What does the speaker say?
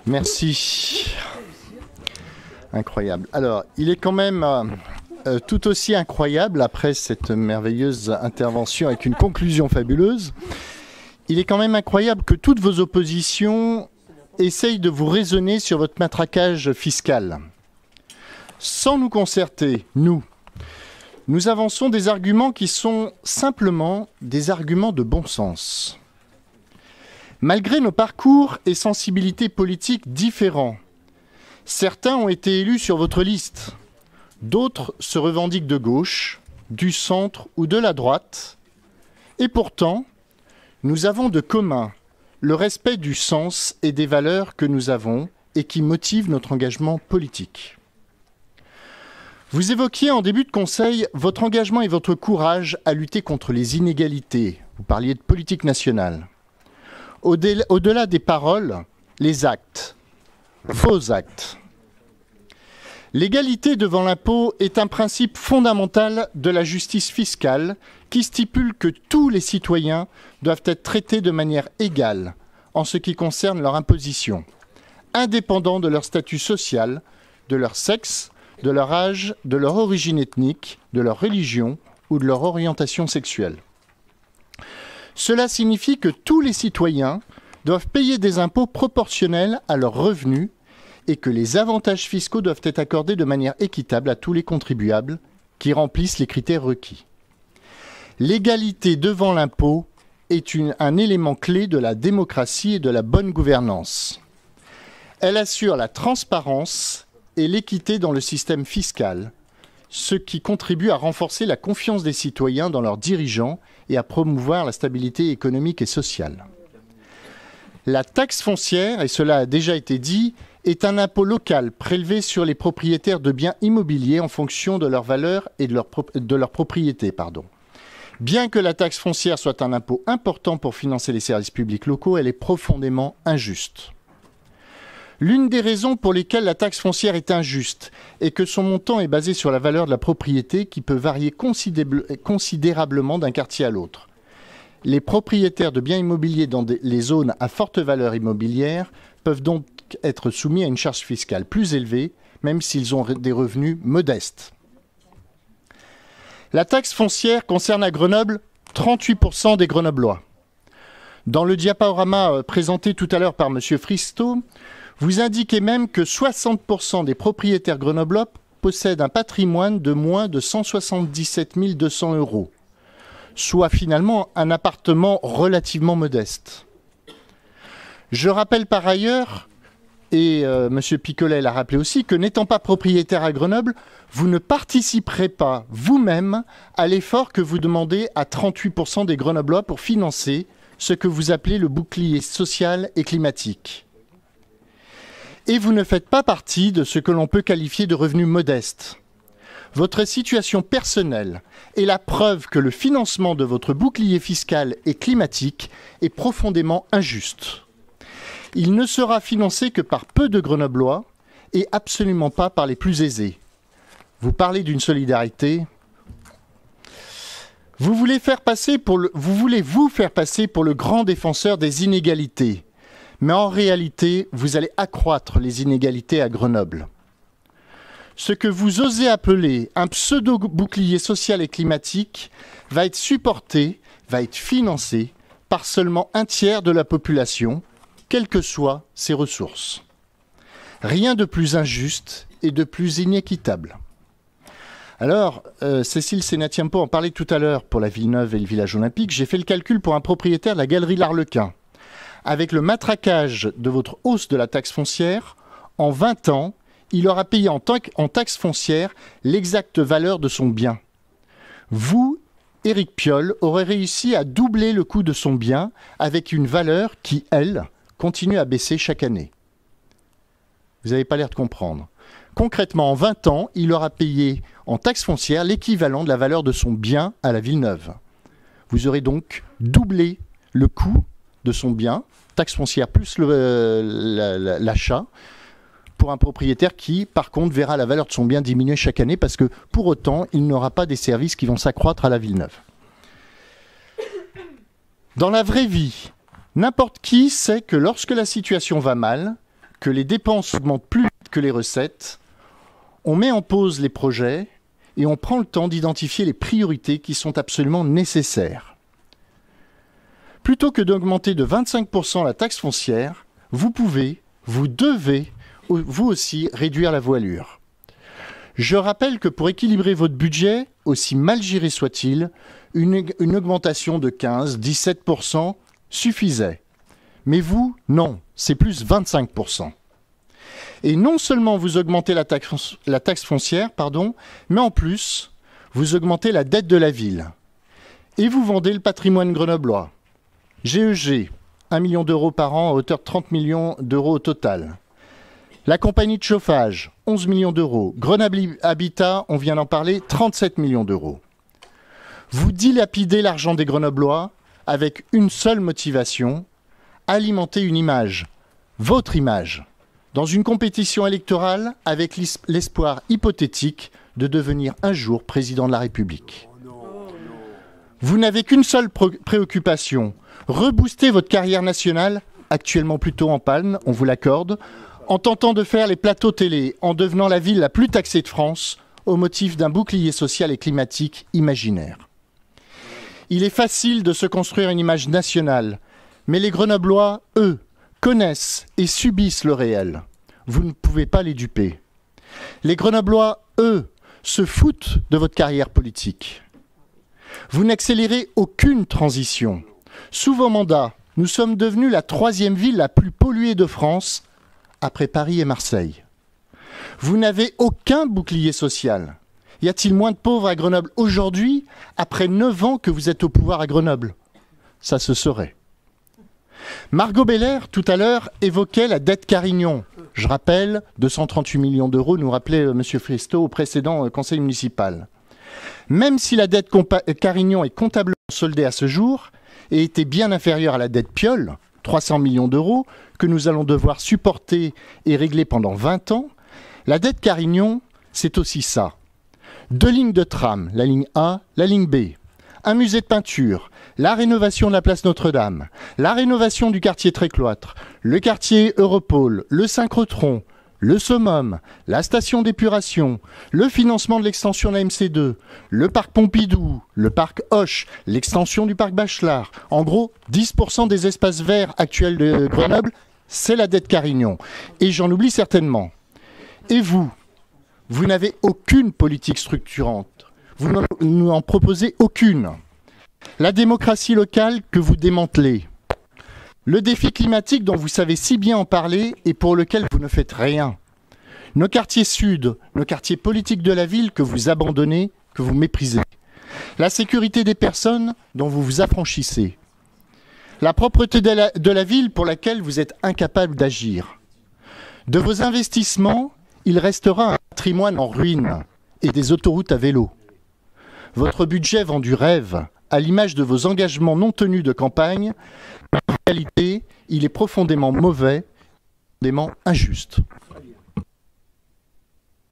Merci. Incroyable. Alors, il est quand même tout aussi incroyable, après cette merveilleuse intervention avec une conclusion fabuleuse, il est quand même incroyable que toutes vos oppositions essayent de vous raisonner sur votre matraquage fiscal. Sans nous concerter, nous avançons des arguments qui sont simplement des arguments de bon sens. Malgré nos parcours et sensibilités politiques différents, certains ont été élus sur votre liste, d'autres se revendiquent de gauche, du centre ou de la droite, et pourtant, nous avons de commun le respect du sens et des valeurs que nous avons et qui motivent notre engagement politique. Vous évoquiez en début de conseil votre engagement et votre courage à lutter contre les inégalités. Vous parliez de politique nationale. Au-delà des paroles, les actes, faux actes. L'égalité devant l'impôt est un principe fondamental de la justice fiscale qui stipule que tous les citoyens doivent être traités de manière égale en ce qui concerne leur imposition, indépendant de leur statut social, de leur sexe, de leur âge, de leur origine ethnique, de leur religion ou de leur orientation sexuelle. Cela signifie que tous les citoyens doivent payer des impôts proportionnels à leurs revenus et que les avantages fiscaux doivent être accordés de manière équitable à tous les contribuables qui remplissent les critères requis. L'égalité devant l'impôt est un élément clé de la démocratie et de la bonne gouvernance. Elle assure la transparence et l'équité dans le système fiscal, ce qui contribue à renforcer la confiance des citoyens dans leurs dirigeants et à promouvoir la stabilité économique et sociale. La taxe foncière, et cela a déjà été dit, est un impôt local prélevé sur les propriétaires de biens immobiliers en fonction de leur valeur et de leur propriété. Bien que la taxe foncière soit un impôt important pour financer les services publics locaux, elle est profondément injuste. L'une des raisons pour lesquelles la taxe foncière est injuste est que son montant est basé sur la valeur de la propriété qui peut varier considérablement d'un quartier à l'autre. Les propriétaires de biens immobiliers dans les zones à forte valeur immobilière peuvent donc être soumis à une charge fiscale plus élevée, même s'ils ont des revenus modestes. La taxe foncière concerne à Grenoble 38% des Grenoblois. Dans le diaporama présenté tout à l'heure par M. Fristo, vous indiquez même que 60% des propriétaires grenoblois possèdent un patrimoine de moins de 177 200 €, soit finalement un appartement relativement modeste. Je rappelle par ailleurs, et M. Picolet l'a rappelé aussi, que n'étant pas propriétaire à Grenoble, vous ne participerez pas vous-même à l'effort que vous demandez à 38% des Grenoblois pour financer ce que vous appelez le bouclier social et climatique. Et vous ne faites pas partie de ce que l'on peut qualifier de revenus modestes. Votre situation personnelle est la preuve que le financement de votre bouclier fiscal et climatique est profondément injuste. Il ne sera financé que par peu de Grenoblois et absolument pas par les plus aisés. Vous parlez d'une solidarité. Vous voulez vous faire passer pour le grand défenseur des inégalités. Mais en réalité, vous allez accroître les inégalités à Grenoble. Ce que vous osez appeler un pseudo-bouclier social et climatique va être supporté, va être financé par seulement un tiers de la population, quelles que soient ses ressources. Rien de plus injuste et de plus inéquitable. Alors, Cécile Sénatiempo en parlait tout à l'heure pour la Villeneuve et le village olympique. J'ai fait le calcul pour un propriétaire de la galerie L'Arlequin. Avec le matraquage de votre hausse de la taxe foncière, en 20 ans, il aura payé en taxe foncière l'exacte valeur de son bien. Vous, Éric Piolle, aurez réussi à doubler le coût de son bien avec une valeur qui, elle, continue à baisser chaque année. Vous n'avez pas l'air de comprendre. Concrètement, en 20 ans, il aura payé en taxe foncière l'équivalent de la valeur de son bien à la Villeneuve. Vous aurez donc doublé le coût de son bien, taxe foncière plus l'achat, pour un propriétaire qui, par contre, verra la valeur de son bien diminuer chaque année parce que, pour autant, il n'aura pas des services qui vont s'accroître à la Villeneuve. Dans la vraie vie, n'importe qui sait que lorsque la situation va mal, que les dépenses augmentent plus vite que les recettes, on met en pause les projets et on prend le temps d'identifier les priorités qui sont absolument nécessaires. Plutôt que d'augmenter de 25% la taxe foncière, vous pouvez, vous devez, vous aussi, réduire la voilure. Je rappelle que pour équilibrer votre budget, aussi mal géré soit-il, une augmentation de 15-17% suffisait. Mais vous, non, c'est plus 25%. Et non seulement vous augmentez la taxe foncière, mais en plus, vous augmentez la dette de la ville. Et vous vendez le patrimoine grenoblois. GEG, 1 million d'euros par an à hauteur de 30 millions d'euros au total. La compagnie de chauffage, 11 millions d'euros. Grenoble Habitat, on vient d'en parler, 37 millions d'euros. Vous dilapidez l'argent des Grenoblois avec une seule motivation, alimenter une image, votre image, dans une compétition électorale avec l'espoir hypothétique de devenir un jour président de la République. Vous n'avez qu'une seule préoccupation, rebooster votre carrière nationale, actuellement plutôt en panne, on vous l'accorde, en tentant de faire les plateaux télé, en devenant la ville la plus taxée de France, au motif d'un bouclier social et climatique imaginaire. Il est facile de se construire une image nationale, mais les Grenoblois, eux, connaissent et subissent le réel. Vous ne pouvez pas les duper. Les Grenoblois, eux, se foutent de votre carrière politique. Vous n'accélérez aucune transition. Sous vos mandats, nous sommes devenus la 3e ville la plus polluée de France, après Paris et Marseille. Vous n'avez aucun bouclier social. Y a-t-il moins de pauvres à Grenoble aujourd'hui, après 9 ans que vous êtes au pouvoir à Grenoble? Ça se saurait. Margot Belair, tout à l'heure, évoquait la dette Carignon. Je rappelle, 238 millions d'euros, nous rappelait M. Flesto au précédent conseil municipal. Même si la dette Carignon est comptablement soldée à ce jour, et était bien inférieure à la dette Piolle, 300 millions d'euros, que nous allons devoir supporter et régler pendant 20 ans, la dette Carignon, c'est aussi ça. 2 lignes de tram, la ligne A, la ligne B. Un musée de peinture, la rénovation de la place Notre-Dame, la rénovation du quartier Trécloître, le quartier Europole, le Synchrotron, le Summum, la station d'épuration, le financement de l'extension de la MC2, le parc Pompidou, le parc Hoche, l'extension du parc Bachelard. En gros, 10% des espaces verts actuels de Grenoble, c'est la dette Carignon. Et j'en oublie certainement. Et vous n'avez aucune politique structurante. Vous n'en proposez aucune. La démocratie locale que vous démantelez. Le défi climatique dont vous savez si bien en parler et pour lequel vous ne faites rien. Nos quartiers sud, nos quartiers politiques de la ville que vous abandonnez, que vous méprisez. La sécurité des personnes dont vous vous affranchissez. La propreté de la ville pour laquelle vous êtes incapable d'agir. De vos investissements, il restera un patrimoine en ruine et des autoroutes à vélo. Votre budget vend du rêve, à l'image de vos engagements non tenus de campagne. En réalité, il est profondément mauvais, profondément injuste.